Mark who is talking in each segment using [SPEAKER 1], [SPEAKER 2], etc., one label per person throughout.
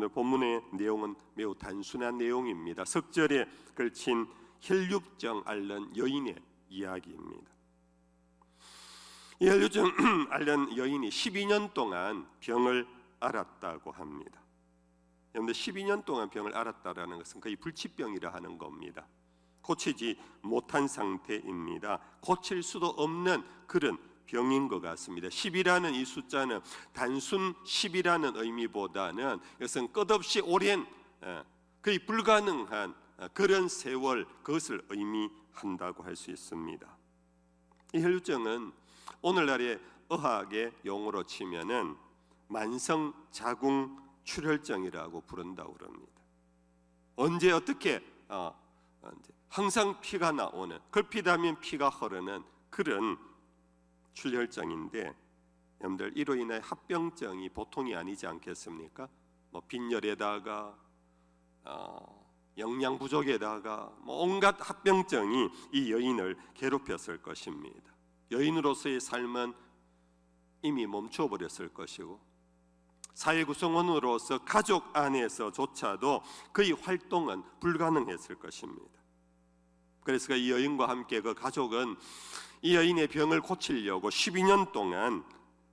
[SPEAKER 1] 오늘 본문의 내용은 매우 단순한 내용입니다. 석절에 걸친 혈류증 앓는 여인의 이야기입니다. 이 혈류증 앓는 여인이 12년 동안 병을 앓았다고 합니다. 그런데 12년 동안 병을 앓았다라는 것은 거의 불치병이라 하는 겁니다. 고치지 못한 상태입니다. 고칠 수도 없는 그런 병인 것 같습니다. 10이라는 이 숫자는 단순 10이라는 의미보다는 이것은 끝없이 오랜 거의 불가능한 그런 세월, 그것을 의미한다고 할 수 있습니다. 이 혈류증은 오늘날의 의학의 용어로 치면은 만성 자궁 출혈증이라고 부른다고 그럽니다. 언제 어떻게 항상 피가 나오는, 걸핏하면 피가 흐르는 그런 출혈증인데, 여러분들 이로 인해 합병증이 보통이 아니지 않겠습니까? 빈혈에다가 영양 부족에다가 온갖 합병증이 이 여인을 괴롭혔을 것입니다. 여인으로서의 삶은 이미 멈춰버렸을 것이고, 사회 구성원으로서 가족 안에서조차도 그의 활동은 불가능했을 것입니다. 그래서 이 여인과 함께 그 가족은 이 여인의 병을 고치려고 12년 동안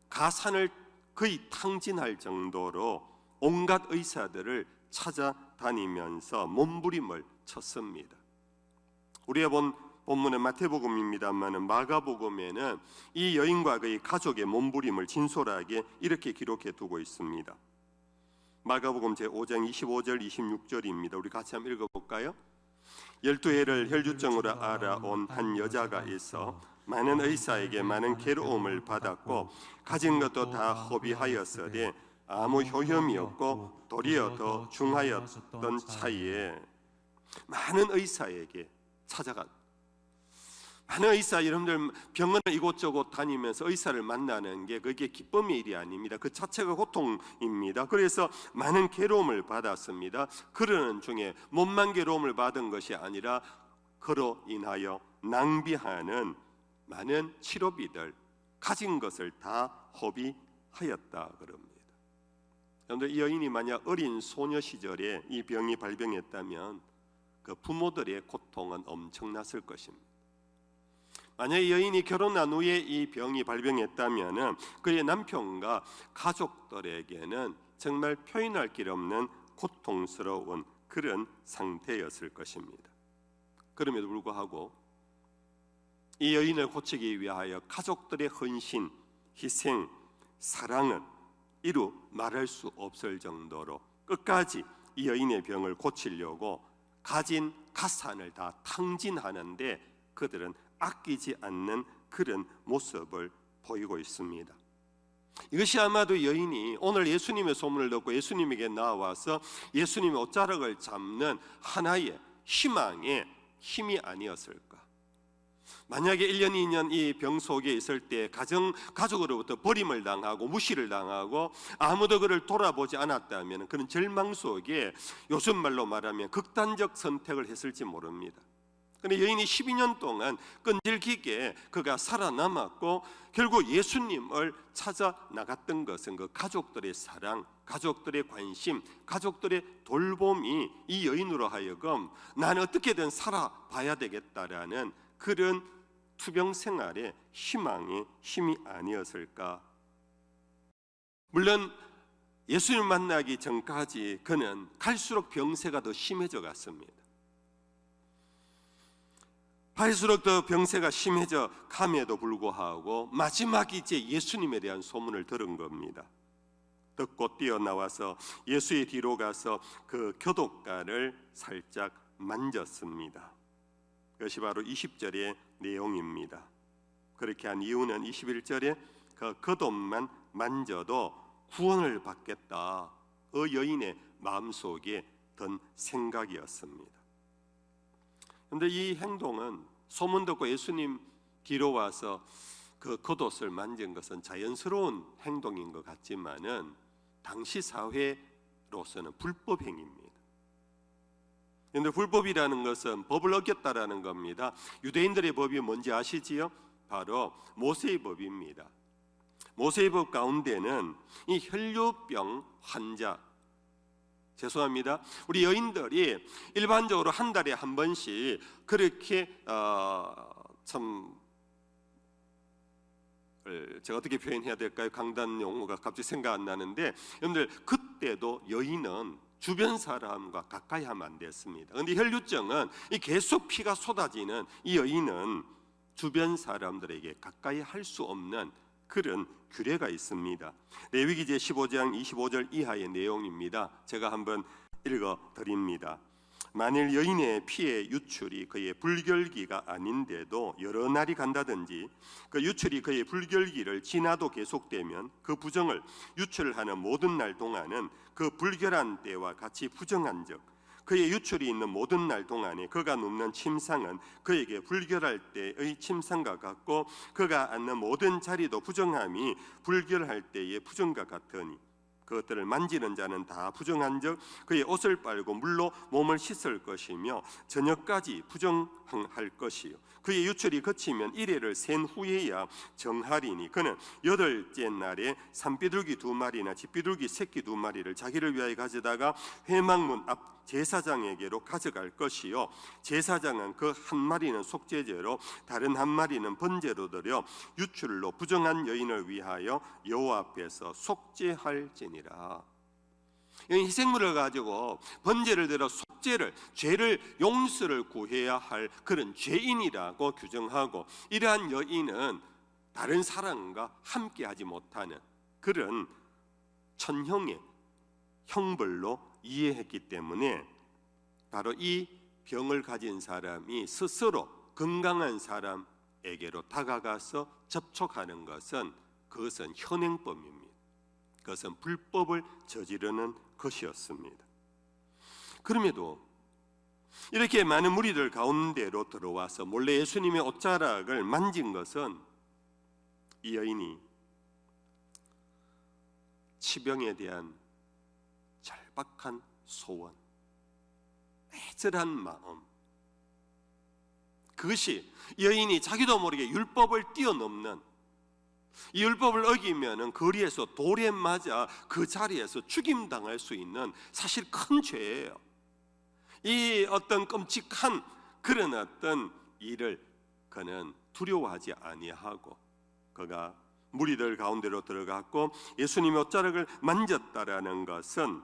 [SPEAKER 1] 가산을 거의 탕진할 정도로 온갖 의사들을 찾아다니면서 몸부림을 쳤습니다. 우리가 본 본문은 마태복음입니다만 마가복음에는 이 여인과 그의 가족의 몸부림을 진솔하게 이렇게 기록해 두고 있습니다. 마가복음 제5장 25절 26절입니다. 우리 같이 한번 읽어볼까요? 12해를 혈류증으로 알아온 한 여자가 있어 많은 의사에게 많은 괴로움을 받았고 가진 것도 다 허비하였으되 아무 효험이 없고 도리어 더 중하였던 차이에 많은 의사에게 찾아가, 많은 의사, 여러분들 병원을 이곳저곳 다니면서 의사를 만나는 게 그게 기쁨의 일이 아닙니다. 그 자체가 고통입니다. 그래서 많은 괴로움을 받았습니다. 그러는 중에 몸만 괴로움을 받은 것이 아니라 그로 인하여 낭비하는 많은 치료비들, 가진 것을 다 허비하였다 그럽니다. 여러분들, 이 여인이 만약 어린 소녀 시절에 이 병이 발병했다면 그 부모들의 고통은 엄청났을 것입니다. 만약 이 여인이 결혼한 후에 이 병이 발병했다면 그의 남편과 가족들에게는 정말 표현할 길 없는 고통스러운 그런 상태였을 것입니다. 그럼에도 불구하고 이 여인을 고치기 위하여 가족들의 헌신, 희생, 사랑은 이루 말할 수 없을 정도로 끝까지 이 여인의 병을 고치려고 가진 가산을 다 탕진하는데 그들은 아끼지 않는 그런 모습을 보이고 있습니다. 이것이 아마도 여인이 오늘 예수님의 소문을 듣고 예수님에게 나와서 예수님의 옷자락을 잡는 하나의 희망의 힘이 아니었을까? 만약에 1년, 2년 이 병 속에 있을 때 가족으로부터 버림을 당하고 무시를 당하고 아무도 그를 돌아보지 않았다면 그런 절망 속에 요즘 말로 말하면 극단적 선택을 했을지 모릅니다. 그런데 여인이 12년 동안 끈질기게 그가 살아남았고 결국 예수님을 찾아 나갔던 것은 그 가족들의 사랑, 가족들의 관심, 가족들의 돌봄이 이 여인으로 하여금 나는 어떻게든 살아봐야 되겠다라는 그런 투병 생활의 희망의 힘이 아니었을까. 물론 예수님 만나기 전까지 그는 갈수록 병세가 더 심해져 갔습니다. 갈수록 더 병세가 심해져 감에도 불구하고 마지막에 이제 예수님에 대한 소문을 들은 겁니다. 듣고 뛰어나와서 예수의 뒤로 가서 그 교독가를 살짝 만졌습니다. 그것이 바로 20절의 내용입니다. 그렇게 한 이유는 21절에 그 겉옷만 만져도 구원을 받겠다, 여인의 마음속에 든 생각이었습니다. 그런데 이 행동은 소문 듣고 예수님 뒤로 와서 그 겉옷을 만진 것은 자연스러운 행동인 것 같지만은 당시 사회로서는 불법 행위입니다. 그런데 불법이라는 것은 법을 어겼다라는 겁니다. 유대인들의 법이 뭔지 아시지요? 바로 모세의 법입니다. 모세의 법 가운데는 이 혈류병 환자, 죄송합니다. 우리 여인들이 일반적으로 한 달에 한 번씩 그렇게 참 제가 어떻게 표현해야 될까요? 강단 용어가 갑자기 생각 안 나는데, 여러분들 그때도 여인은 주변 사람과 가까이 하면 안 됐습니다. 그런데 혈류증은 이 계속 피가 쏟아지는 이 여인은 주변 사람들에게 가까이 할 수 없는 그런 규례가 있습니다. 레위기제 15장 25절 이하의 내용입니다. 제가 한번 읽어 드립니다. 만일 여인의 피의 유출이 그의 불결기가 아닌데도 여러 날이 간다든지 그 유출이 그의 불결기를 지나도 계속되면 그 부정을 유출하는 모든 날 동안은 그 불결한 때와 같이 부정한즉 그의 유출이 있는 모든 날 동안에 그가 눕는 침상은 그에게 불결할 때의 침상과 같고 그가 앉는 모든 자리도 부정함이 불결할 때의 부정과 같으니 그것들을 만지는 자는 다 부정한즉 그의 옷을 빨고 물로 몸을 씻을 것이며 저녁까지 부정할 것이요 그의 유출이 그치면 이래를 센 후에야 정하리니 그는 8째 날에 산비둘기 2마리나 집비둘기 새끼 2마리를 자기를 위하여 가져다가 회막문 앞 제사장에게로 가져갈 것이요 제사장은 그 한 마리는 속죄제로 다른 한 마리는 번제로 드려 유출로 부정한 여인을 위하여 여호와 앞에서 속죄할지니라. 희생물을 가지고 번제를 드려 속죄를, 죄를 용서를 구해야 할 그런 죄인이라고 규정하고, 이러한 여인은 다른 사람과 함께하지 못하는 그런 천형의 형벌로 이해했기 때문에 바로 이 병을 가진 사람이 스스로 건강한 사람에게로 다가가서 접촉하는 것은 그것은 현행범입니다. 그것은 불법을 저지르는 것이었습니다. 그럼에도 이렇게 많은 무리들 가운데로 들어와서 몰래 예수님의 옷자락을 만진 것은 이 여인이 치병에 대한 절박한 소원, 애절한 마음, 그것이 여인이 자기도 모르게 율법을 뛰어넘는, 이 율법을 어기면은 거리에서 돌에 맞아 그 자리에서 죽임당할 수 있는 사실 큰 죄예요. 이 어떤 끔찍한 그런 어떤 일을 그는 두려워하지 아니하고 그가 무리들 가운데로 들어갔고 예수님의 옷자락을 만졌다라는 것은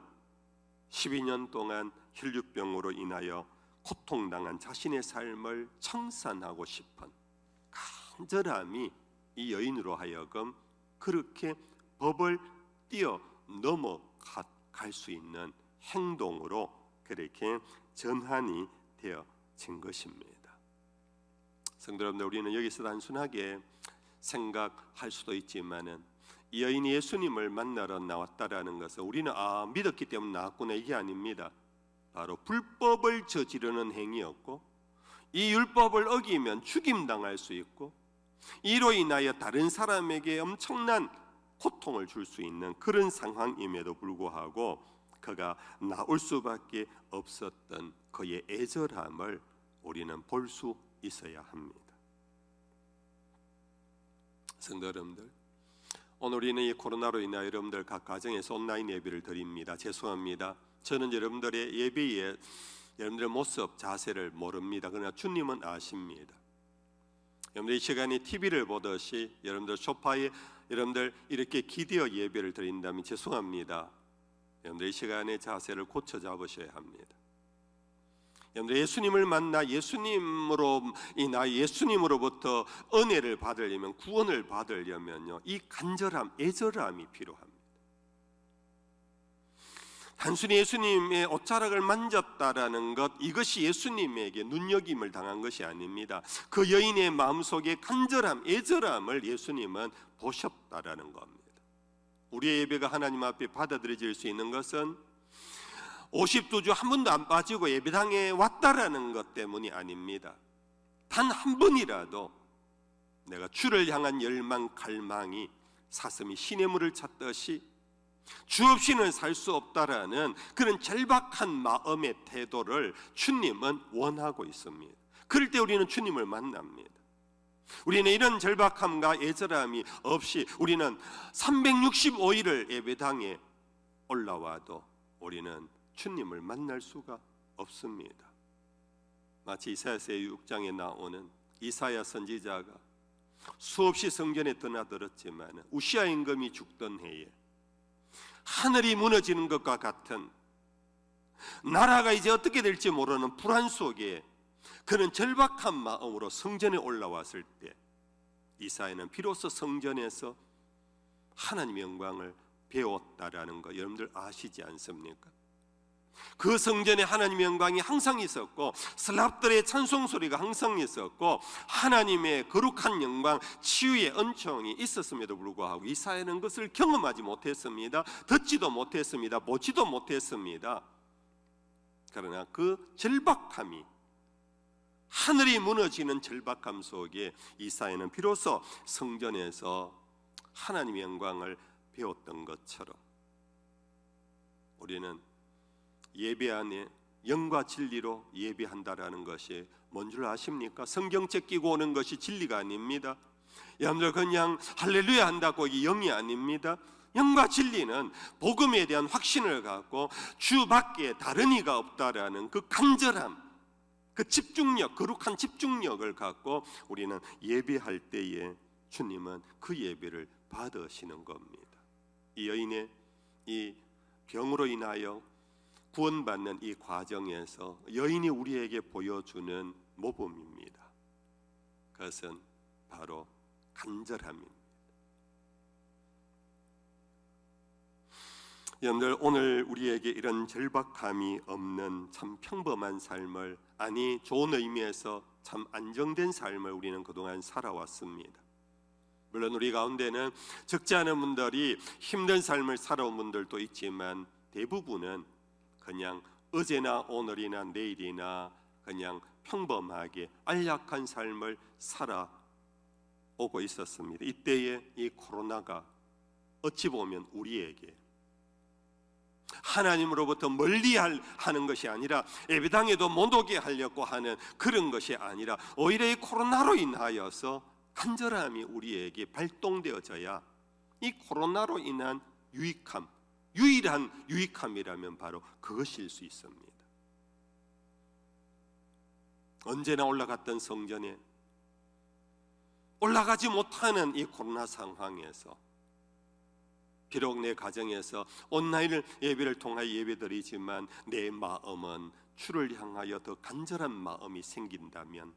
[SPEAKER 1] 12년 동안 혈류병으로 인하여 고통당한 자신의 삶을 청산하고 싶은 간절함이 이 여인으로 하여금 그렇게 법을 뛰어넘어갈 수 있는 행동으로 그렇게 전환이 되어진 것입니다. 성도 여러분들, 우리는 여기서 단순하게 생각할 수도 있지만은 이 여인이 예수님을 만나러 나왔다라는 것은 우리는 믿었기 때문에 나왔구나, 이게 아닙니다. 바로 불법을 저지르는 행위였고, 이 율법을 어기면 죽임당할 수 있고 이로 인하여 다른 사람에게 엄청난 고통을 줄 수 있는 그런 상황임에도 불구하고 그가 나올 수밖에 없었던 그의 애절함을 우리는 볼 수 있어야 합니다. 성도 여러분들, 오늘 우리는 이 코로나로 인하여 여러분들 각 가정에서 온라인 예배를 드립니다. 죄송합니다. 저는 여러분들의 예배에 여러분들의 모습, 자세를 모릅니다. 그러나 주님은 아십니다. 여러분들 이 시간에 TV를 보듯이 여러분들 소파에 여러분들 이렇게 기대어 예배를 드린다면 죄송합니다. 여러분들 이 시간에 자세를 고쳐 잡으셔야 합니다. 여러분들 예수님을 만나 예수님으로부터 은혜를 받으려면, 구원을 받으려면요, 이 간절함, 애절함이 필요합니다. 단순히 예수님의 옷자락을 만졌다라는 것, 이것이 예수님에게 눈여김을 당한 것이 아닙니다. 그 여인의 마음속에 간절함, 애절함을 예수님은 보셨다라는 겁니다. 우리의 예배가 하나님 앞에 받아들여질 수 있는 것은 52주 한 번도 안 빠지고 예배당에 왔다라는 것 때문이 아닙니다. 단 한 번이라도 내가 주를 향한 열망, 갈망이 사슴이 시냇물을 찾듯이 주 없이는 살 수 없다라는 그런 절박한 마음의 태도를 주님은 원하고 있습니다. 그럴 때 우리는 주님을 만납니다. 우리는 이런 절박함과 애절함이 없이 우리는 365일을 예배당에 올라와도 우리는 주님을 만날 수가 없습니다. 마치 이사야서의 6장에 나오는 이사야 선지자가 수없이 성전에 드나들었지만 우시아 임금이 죽던 해에 하늘이 무너지는 것과 같은, 나라가 이제 어떻게 될지 모르는 불안 속에 그는 절박한 마음으로 성전에 올라왔을 때 이사야는 비로소 성전에서 하나님의 영광을 배웠다라는 거 여러분들 아시지 않습니까? 그 성전에 하나님의 영광이 항상 있었고 슬랍들의 찬송 소리가 항상 있었고 하나님의 거룩한 영광, 치유의 은총이 있었음에도 불구하고 이사야는 그것을 경험하지 못했습니다. 듣지도 못했습니다. 보지도 못했습니다. 그러나 그 절박함이, 하늘이 무너지는 절박함 속에 이사야는 비로소 성전에서 하나님의 영광을 배웠던 것처럼 우리는 예배 안에 영과 진리로 예배한다라는 것이 뭔 줄 아십니까? 성경책 끼고 오는 것이 진리가 아닙니다. 여러분들 그냥 할렐루야 한다고 이게 영이 아닙니다. 영과 진리는 복음에 대한 확신을 갖고 주 밖에 다른 이가 없다라는 그 간절함, 그 집중력, 거룩한 집중력을 갖고 우리는 예배할 때에 주님은 그 예배를 받으시는 겁니다. 이 여인의 이 병으로 인하여 구원받는 이 과정에서 여인이 우리에게 보여주는 모범입니다. 그것은 바로 간절함입니다. 여러분들, 오늘 우리에게 이런 절박함이 없는 참 평범한 삶을, 아니 좋은 의미에서 참 안정된 삶을 우리는 그동안 살아왔습니다. 물론 우리 가운데는 적지 않은 분들이 힘든 삶을 살아온 분들도 있지만 대부분은 그냥 어제나 오늘이나 내일이나 그냥 평범하게 안락한 삶을 살아오고 있었습니다. 이때에 이 코로나가 어찌 보면 우리에게 하나님으로부터 멀리 하는 것이 아니라 예배당에도 못 오게 하려고 하는 그런 것이 아니라 오히려 이 코로나로 인하여서 간절함이 우리에게 발동되어져야 이 코로나로 인한 유익함, 유일한 유익함이라면 바로 그것일 수 있습니다. 언제나 올라갔던 성전에 올라가지 못하는 이 코로나 상황에서 비록 내 가정에서 온라인 예배를 통하여 예배드리지만 내 마음은 주를 향하여 더 간절한 마음이 생긴다면,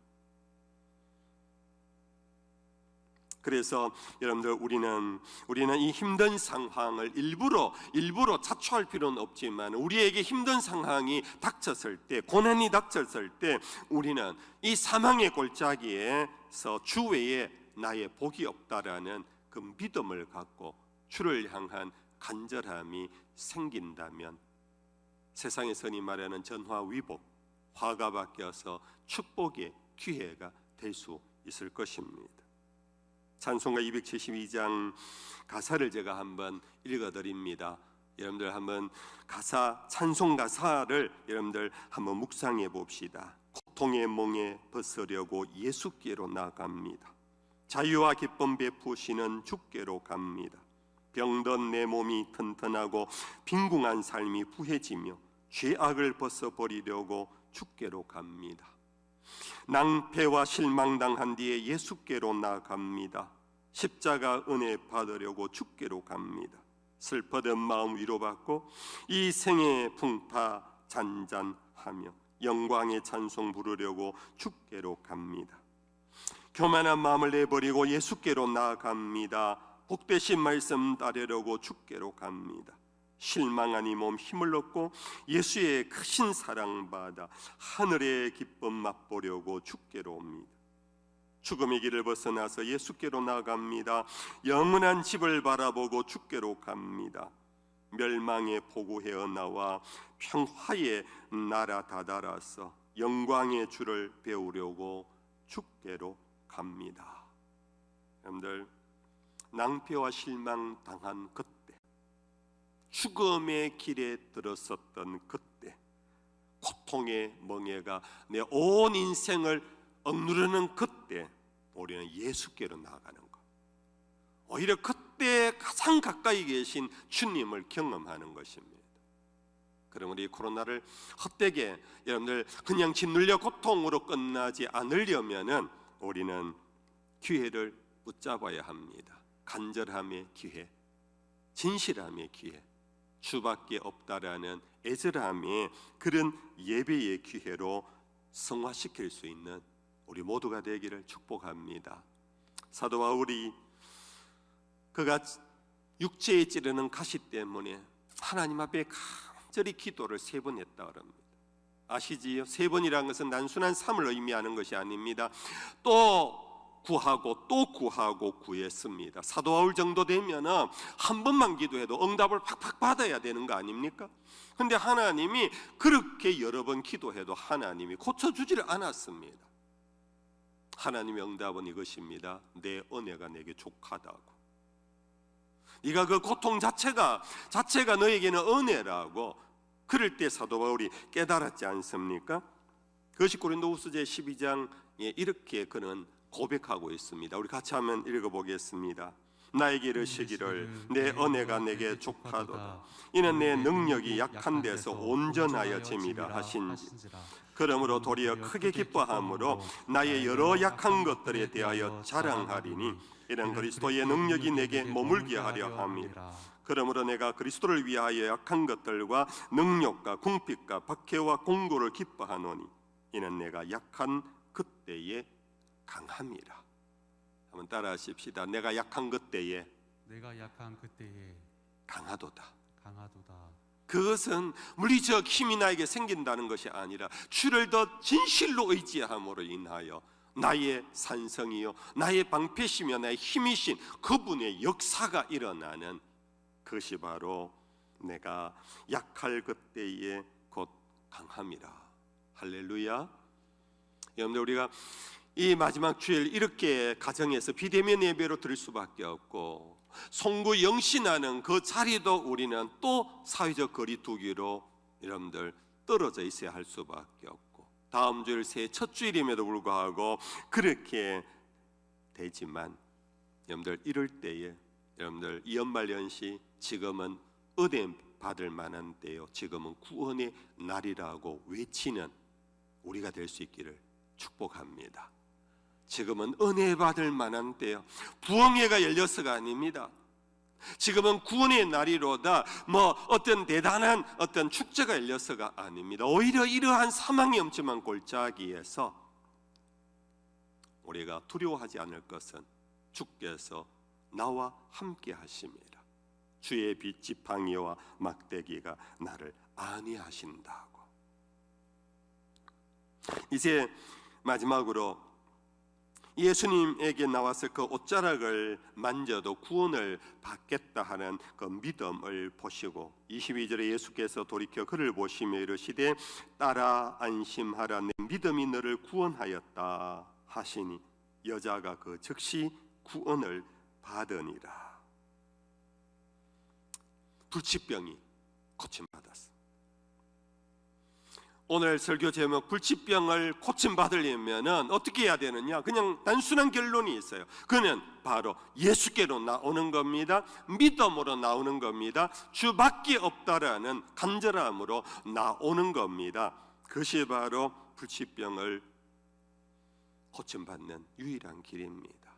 [SPEAKER 1] 그래서 여러분들 우리는 이 힘든 상황을 일부러 자초할 필요는 없지만 우리에게 힘든 상황이 닥쳤을 때, 고난이 닥쳤을 때 우리는 이 사망의 골짜기에서 주 외에 나의 복이 없다라는 그 믿음을 갖고 주를 향한 간절함이 생긴다면 세상에서 흔히 말하는 전화위복, 화가 바뀌어서 축복의 기회가 될 수 있을 것입니다. 찬송가 272장 가사를 제가 한번 읽어드립니다. 여러분들 한번 찬송 가사를 여러분들 한번 묵상해 봅시다. 고통의 멍에 벗으려고 예수께로 나갑니다. 자유와 기쁨 베푸시는 주께로 갑니다. 병든 내 몸이 튼튼하고 빈궁한 삶이 부해지며 죄악을 벗어버리려고 주께로 갑니다. 낭패와 실망당한 뒤에 예수께로 나갑니다. 십자가 은혜 받으려고 주께로 갑니다. 슬퍼든 마음 위로받고 이 생의 풍파 잔잔하며 영광의 찬송 부르려고 주께로 갑니다. 교만한 마음을 내버리고 예수께로 나갑니다. 복되신 말씀 따르려고 주께로 갑니다. 실망한 이 몸 힘을 얻고 예수의 크신 사랑받아 하늘의 기쁨 맛보려고 주께로 옵니다. 죽음의 길을 벗어나서 예수께로 나갑니다. 영원한 집을 바라보고 주께로 갑니다. 멸망의 포구 헤어나와 평화의 나라 다다라서 영광의 주를 배우려고 주께로 갑니다. 여러분들, 낭패와 실망 당한 그때, 죽음의 길에 들었었던 그때, 고통의 멍에가 내 온 인생을 억누르는 그때 우리는 예수께로 나아가는 것, 오히려 그때 가장 가까이 계신 주님을 경험하는 것입니다. 그럼 우리 코로나를 헛되게 여러분들 그냥 짓눌려 고통으로 끝나지 않으려면은 우리는 기회를 붙잡아야 합니다. 간절함의 기회, 진실함의 기회, 주밖에 없다라는 애절함의 그런 예배의 기회로 성화시킬 수 있는 우리 모두가 되기를 축복합니다. 사도 바울이 그가 육체에 찌르는 가시 때문에 하나님 앞에 간절히 기도를 3번 했다 그럽니다. 아시지요? 3번이라는 것은 단순한 삶을 의미하는 것이 아닙니다. 또 구하고 또 구하고 구했습니다. 사도 바울 정도 되면은 한 번만 기도해도 응답을 팍팍 받아야 되는 거 아닙니까? 근데 하나님이 그렇게 여러 번 기도해도 하나님이 고쳐주지를 않았습니다. 하나님의 응답은 이것입니다. 내 은혜가 내게 족하다고. 네가 그 고통 자체가 너에게는 은혜라고. 그럴 때 사도 바울이 깨달았지 않습니까? 그것이 고린도후서 12장에 이렇게 그는 고백하고 있습니다. 우리 같이 한번 읽어보겠습니다. 나에게 이르시기를 내 은혜가 내게 족하도다. 이는 내 능력이 약한 데서 온전하여 잼이라 하신지. 그러므로 도리어 크게 기뻐함으로 나의 여러 약한 것들에 대하여 자랑하리니 이는 그리스도의 능력이 내게 머물게 하려 함이라. 그러므로 내가 그리스도를 위하여 약한 것들과 능력과 궁핍과 박해와 공고를 기뻐하노니 이는 내가 약한 그때에 강함이라. 한번 따라하십시다. 내가 약한 그때에 강하도다. 그것은 물리적 힘이 나에게 생긴다는 것이 아니라 주를 더 진실로 의지함으로 인하여 나의 산성이요 나의 방패시며 나의 힘이신 그분의 역사가 일어나는 그것이 바로 내가 약할 그때에 곧 강함이라. 할렐루야. 여러분들, 우리가 이 마지막 주일 이렇게 가정에서 비대면 예배로 드릴 수밖에 없고 송구 영신하는 그 자리도 우리는 또 사회적 거리두기로 여러분들 떨어져 있어야 할 수밖에 없고 다음 주일 새해 첫 주일임에도 불구하고 그렇게 되지만 여러분들 이럴 때에 여러분들 이 연말연시 지금은 은혜 받을 만한 때요, 지금은 구원의 날이라고 외치는 우리가 될 수 있기를 축복합니다. 지금은 은혜 받을 만한 때요, 부흥회가 열려서가 아닙니다. 지금은 구원의 날이로다 어떤 대단한 어떤 축제가 열려서가 아닙니다. 오히려 이러한 사망의 엄침한 골짜기에서 우리가 두려워하지 않을 것은 주께서 나와 함께 하심이라. 주의 빛 지팡이와 막대기가 나를 안위하신다고. 이제 마지막으로 예수님에게 나왔을 그 옷자락을 만져도 구원을 받겠다 하는 그 믿음을 보시고 22절에 예수께서 돌이켜 그를 보시며 이르시되 따라 안심하라 내 믿음이 너를 구원하였다 하시니 여자가 그 즉시 구원을 받으니라. 불치병이 고침받았어. 오늘 설교 제목 불치병을 고침받으려면 어떻게 해야 되느냐? 그냥 단순한 결론이 있어요. 그는 바로 예수께로 나오는 겁니다. 믿음으로 나오는 겁니다. 주밖에 없다라는 간절함으로 나오는 겁니다. 그것이 바로 불치병을 고침받는 유일한 길입니다.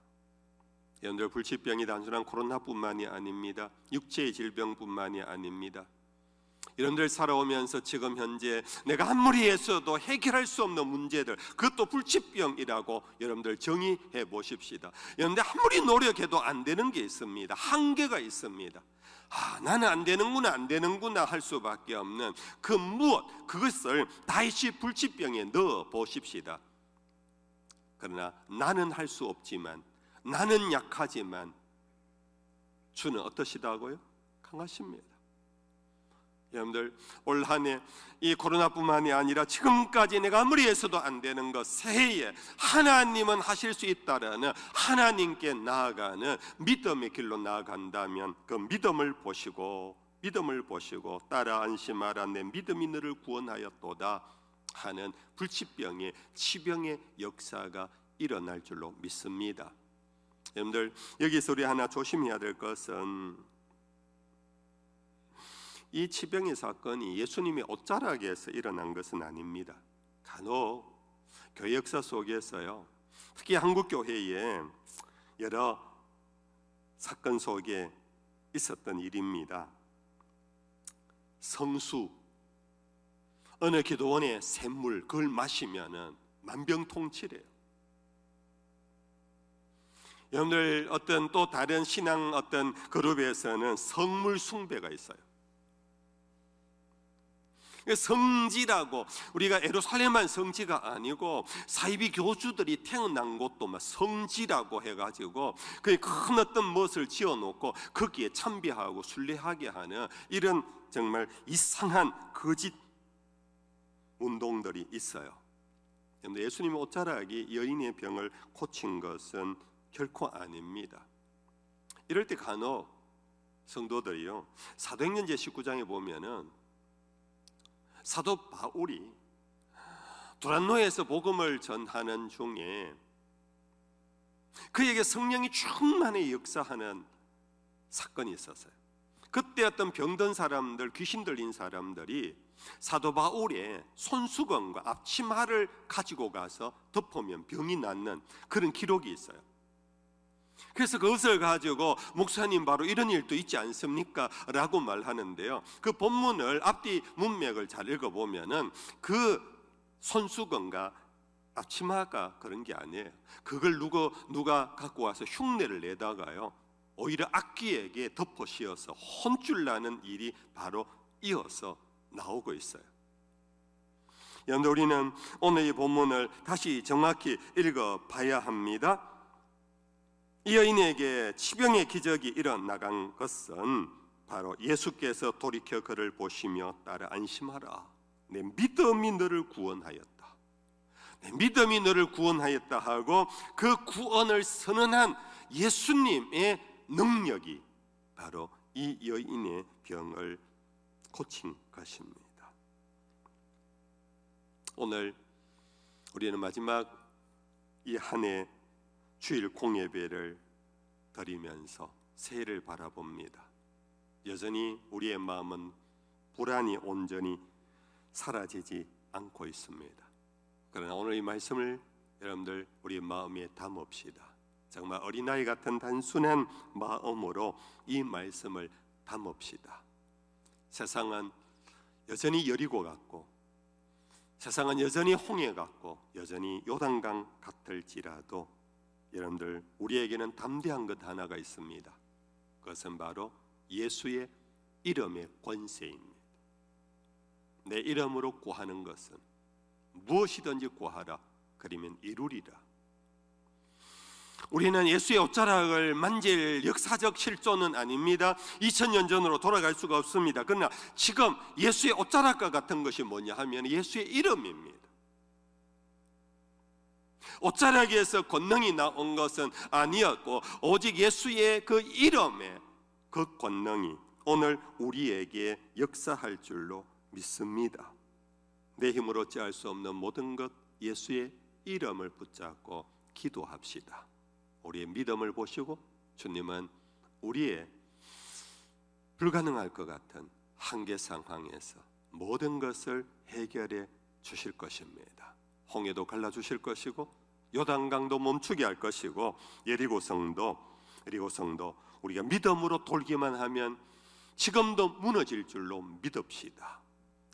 [SPEAKER 1] 여러분들, 불치병이 단순한 코로나뿐만이 아닙니다. 육체의 질병뿐만이 아닙니다. 여러분들 살아오면서 지금 현재 내가 아무리 했어도 해결할 수 없는 문제들, 그것도 불치병이라고 여러분들 정의해 보십시다. 여러분들 아무리 노력해도 안 되는 게 있습니다. 한계가 있습니다. 나는 안 되는구나 할 수밖에 없는 그 무엇, 그것을 다시 불치병에 넣어 보십시다. 그러나 나는 할 수 없지만, 나는 약하지만 주는 어떠시다고요? 강하십니다. 여러분들, 올 한 해 이 코로나뿐만이 아니라 지금까지 내가 아무리 해서도 안 되는 것, 새해에 하나님은 하실 수 있다라는 하나님께 나아가는 믿음의 길로 나아간다면 그 믿음을 보시고 따라 안심하라 내 믿음이 너를 구원하였도다 하는 불치병의 치병의 역사가 일어날 줄로 믿습니다. 여러분들, 여기서 우리 하나 조심해야 될 것은 이 치병의 사건이 예수님의 옷자락에서 일어난 것은 아닙니다. 간혹 교회 역사 속에서요, 특히 한국 교회에 여러 사건 속에 있었던 일입니다. 성수, 어느 기도원의 샘물 그걸 마시면은 만병통치래요. 여러분들 어떤 또 다른 신앙 어떤 그룹에서는 성물 숭배가 있어요. 성지라고, 우리가 예루살렘만 성지가 아니고 사이비 교주들이 태어난 곳도 막 성지라고 해가지고 그 큰 어떤 무엇을 지어놓고 거기에 참배하고 순례하게 하는 이런 정말 이상한 거짓 운동들이 있어요. 예수님의 옷자락이 여인의 병을 고친 것은 결코 아닙니다. 이럴 때 간혹 성도들이요, 사도행전 제19장에 보면은 사도 바울이 두란노에서 복음을 전하는 중에 그에게 성령이 충만히 역사하는 사건이 있었어요. 그때 어떤 병든 사람들, 귀신 들린 사람들이 사도 바울의 손수건과 앞치마를 가지고 가서 덮으면 병이 낫는 그런 기록이 있어요. 그래서 그것을 가지고 목사님 바로 이런 일도 있지 않습니까? 라고 말하는데요, 그 본문을 앞뒤 문맥을 잘 읽어보면은 그 손수건과 앞치마가 그런 게 아니에요. 그걸 누가 갖고 와서 흉내를 내다가요, 오히려 악귀에게 덮어 씌워서 혼쭐 나는 일이 바로 이어서 나오고 있어요. 여러분, 우리는 오늘 이 본문을 다시 정확히 읽어봐야 합니다. 이 여인에게 치병의 기적이 일어나간 것은 바로 예수께서 돌이켜 그를 보시며 따라 안심하라, 내 믿음이 너를 구원하였다, 내 믿음이 너를 구원하였다 하고 그 구원을 선언한 예수님의 능력이 바로 이 여인의 병을 고친 것입니다. 오늘 우리는 마지막 이 한 해 주일 공예배를 드리면서 새해를 바라봅니다. 여전히 우리의 마음은 불안이 온전히 사라지지 않고 있습니다. 그러나 오늘 이 말씀을 여러분들 우리 마음에 담읍시다. 정말 어린아이 같은 단순한 마음으로 이 말씀을 담읍시다. 세상은 여전히 여리고 같고, 세상은 여전히 홍해 같고, 여전히 요단강 같을지라도 여러분들, 우리에게는 담대한 것 하나가 있습니다. 그것은 바로 예수의 이름의 권세입니다. 내 이름으로 구하는 것은 무엇이든지 구하라, 그러면 이루리라. 우리는 예수의 옷자락을 만질 역사적 실존은 아닙니다. 2000년 전으로 돌아갈 수가 없습니다. 그러나 지금 예수의 옷자락과 같은 것이 뭐냐 하면 예수의 이름입니다. 옷자락에서 권능이 나온 것은 아니었고, 오직 예수의 그 이름의 그 권능이 오늘 우리에게 역사할 줄로 믿습니다. 내 힘으로 어찌할 수 없는 모든 것, 예수의 이름을 붙잡고 기도합시다. 우리의 믿음을 보시고 주님은 우리의 불가능할 것 같은 한계 상황에서 모든 것을 해결해 주실 것입니다. 홍해도 갈라주실 것이고, 요단강도 멈추게 할 것이고, 예리고성도 우리가 믿음으로 돌기만 하면 지금도 무너질 줄로 믿읍시다.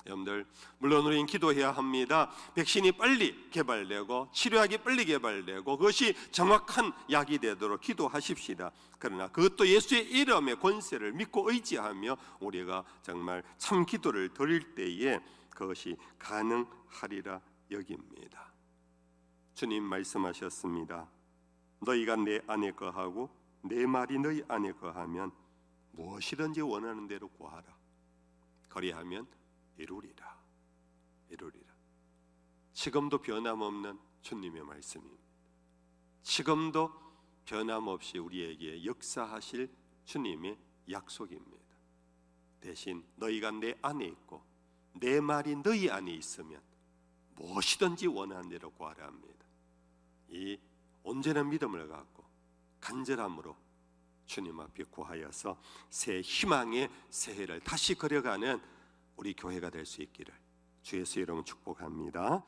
[SPEAKER 1] 여러분들, 물론 우리는 기도해야 합니다. 백신이 빨리 개발되고 치료약이 빨리 개발되고 그것이 정확한 약이 되도록 기도하십시다. 그러나 그것도 예수의 이름의 권세를 믿고 의지하며 우리가 정말 참 기도를 드릴 때에 그것이 가능하리라 여깁니다. 주님 말씀하셨습니다. 너희가 내 안에 거하고 내 말이 너희 안에 거하면 무엇이든지 원하는 대로 구하라. 그리하면 이루리라. 지금도 변함없는 주님의 말씀입니다. 지금도 변함없이 우리에게 역사하실 주님의 약속입니다. 대신 너희가 내 안에 있고 내 말이 너희 안에 있으면 무엇이든지 원하는 대로 구하라 합니다. 이 온전한 믿음을 갖고 간절함으로 주님 앞에 구하여서 새 희망의 새해를 다시 그려가는 우리 교회가 될 수 있기를 주 예수 이름으로 축복합니다.